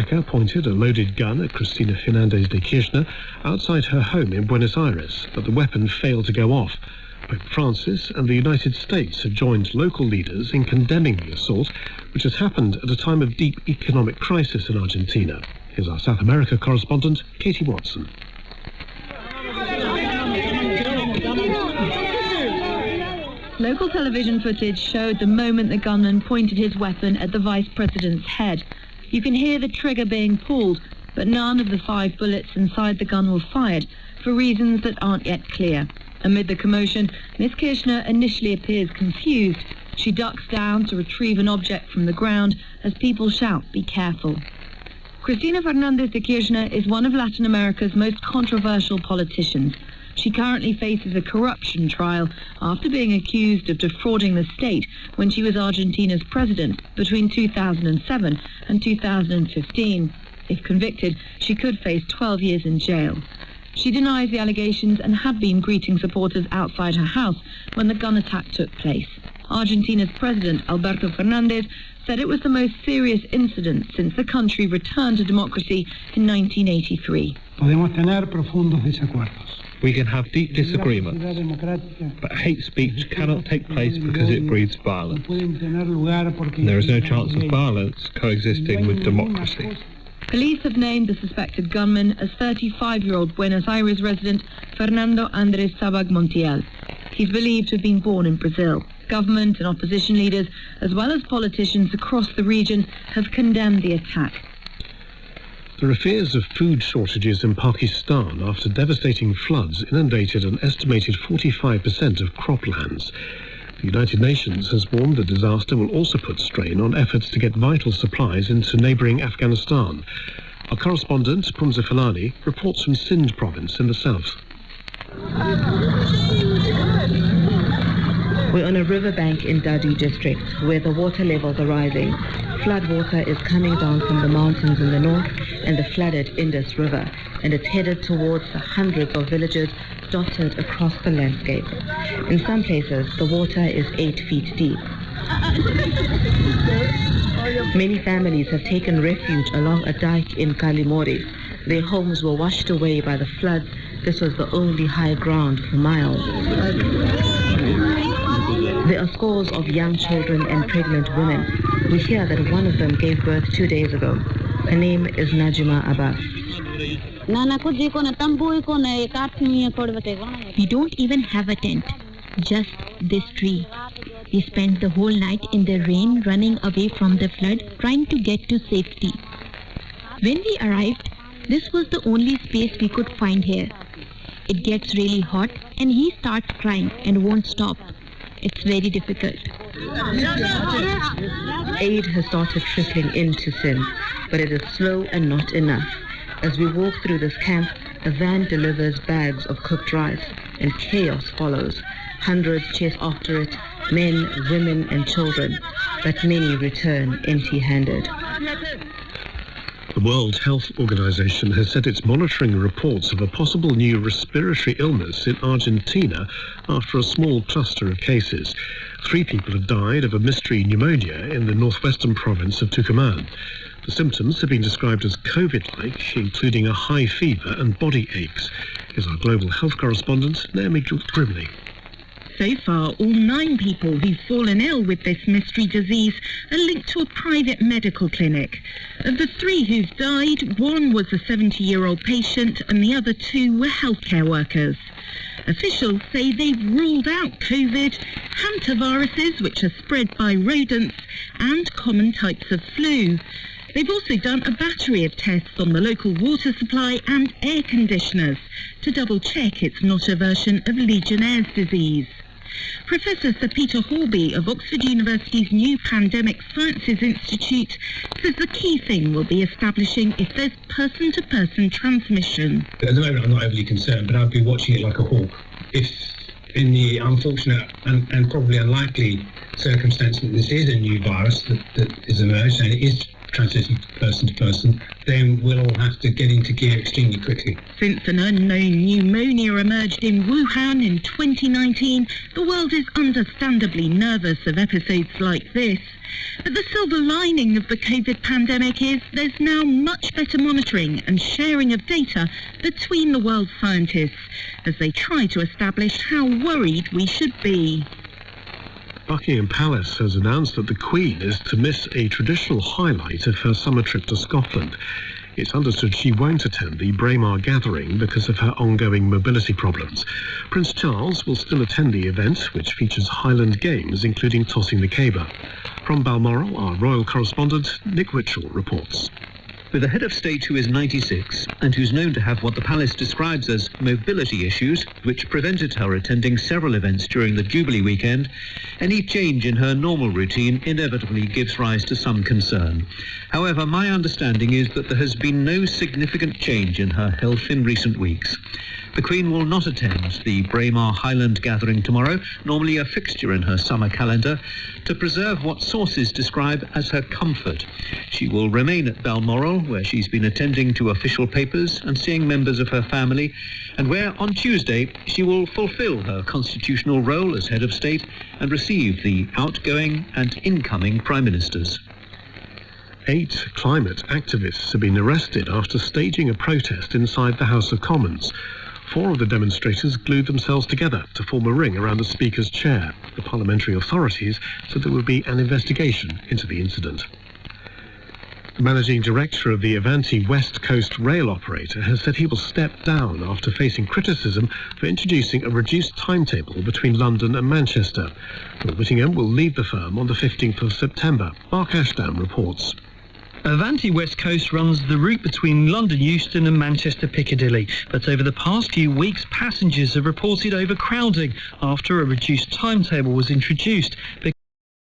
attacker pointed a loaded gun at Christina Fernandez de Kirchner outside her home in Buenos Aires, but the weapon failed to go off. Pope Francis and the United States have joined local leaders in condemning the assault, which has happened at a time of deep economic crisis in Argentina. Here's our South America correspondent, Katie Watson. Local television footage showed the moment the gunman pointed his weapon at the vice president's head. You can hear the trigger being pulled, but none of the 5 bullets inside the gun were fired, for reasons that aren't yet clear. Amid the commotion, Ms. Kirchner initially appears confused. She ducks down to retrieve an object from the ground as people shout, "Be careful." Christina Fernandez de Kirchner is one of Latin America's most controversial politicians. She currently faces a corruption trial after being accused of defrauding the state when she was Argentina's president between 2007 and 2015. If convicted, she could face 12 years in jail. She denies the allegations and had been greeting supporters outside her house when the gun attack took place. Argentina's president, Alberto Fernandez, said it was the most serious incident since the country returned to democracy in 1983. We can have deep disagreements, but hate speech cannot take place because it breeds violence. And there is no chance of violence coexisting with democracy. Police have named the suspected gunman as 35-year-old Buenos Aires resident Fernando Andrés Sabag Montiel. He's believed to have been born in Brazil. Government and opposition leaders, as well as politicians across the region, have condemned the attack. There are fears of food shortages in Pakistan after devastating floods inundated an estimated 45% of croplands. The United Nations has warned the disaster will also put strain on efforts to get vital supplies into neighbouring Afghanistan. Our correspondent, Punza Falani, reports from Sindh province in the south. We're on a riverbank in Dadu district where the water levels are rising. Flood water is coming down from the mountains in the north and the flooded Indus River, and it's headed towards the hundreds of villages dotted across the landscape. In some places, the water is 8 feet deep. Many families have taken refuge along a dike in Kalimori. Their homes were washed away by the floods. This was the only high ground for miles. There are scores of young children and pregnant women. We hear that one of them gave birth 2 days ago. Her name is Najima Abbas. We don't even have a tent, just this tree. We spent the whole night in the rain running away from the flood, trying to get to safety. When we arrived, this was the only space we could find here. It gets really hot and he starts crying and won't stop. It's very difficult. Aid has started trickling into Sindh, but it is slow and not enough. As we walk through this camp, a van delivers bags of cooked rice, and chaos follows. Hundreds chase after it, men, women, and children, but many return empty-handed. The World Health Organization has said it's monitoring reports of a possible new respiratory illness in Argentina after a small cluster of cases. 3 people have died of a mystery pneumonia in the northwestern province of Tucumán. The symptoms have been described as COVID-like, including a high fever and body aches. Here's our global health correspondent, Naomi Grimley. So far, all 9 people who've fallen ill with this mystery disease are linked to a private medical clinic. Of the 3 who've died, 1 was a 70-year-old patient and the other 2 were healthcare workers. Officials say they've ruled out COVID, hantaviruses, which are spread by rodents, and common types of flu. They've also done a battery of tests on the local water supply and air conditioners to double-check it's not a version of Legionnaire's disease. Professor Sir Peter Horby of Oxford University's new Pandemic Sciences Institute says the key thing will be establishing if there's person-to-person transmission. At the moment I'm not overly concerned, but I'd be watching it like a hawk. If in the unfortunate and probably unlikely circumstance that this is a new virus that is emerged and it is transmitting person to person, then we'll all have to get into gear extremely quickly. Since an unknown pneumonia emerged in Wuhan in 2019, the world is understandably nervous of episodes like this. But the silver lining of the COVID pandemic is there's now much better monitoring and sharing of data between the world's scientists as they try to establish how worried we should be. Buckingham Palace has announced that the Queen is to miss a traditional highlight of her summer trip to Scotland. It's understood she won't attend the Braemar gathering because of her ongoing mobility problems. Prince Charles will still attend the event, which features Highland games, including tossing the caber. From Balmoral, our royal correspondent Nick Witchell reports. With a head of state who is 96 and who's known to have what the palace describes as mobility issues, which prevented her attending several events during the Jubilee weekend, any change in her normal routine inevitably gives rise to some concern. However, my understanding is that there has been no significant change in her health in recent weeks. The Queen will not attend the Braemar Highland gathering tomorrow, normally a fixture in her summer calendar, to preserve what sources describe as her comfort. She will remain at Balmoral, where she's been attending to official papers and seeing members of her family, and where on Tuesday she will fulfil her constitutional role as head of state and receive the outgoing and incoming Prime Ministers. 8 climate activists have been arrested after staging a protest inside the House of Commons. 4 of the demonstrators glued themselves together to form a ring around the Speaker's chair. The parliamentary authorities said there would be an investigation into the incident. The managing director of the Avanti West Coast rail operator has said he will step down after facing criticism for introducing a reduced timetable between London and Manchester. Phil Whittingham will leave the firm on the 15th of September. Mark Ashdown reports. Avanti West Coast runs the route between London Euston and Manchester Piccadilly, but over the past few weeks passengers have reported overcrowding after a reduced timetable was introduced because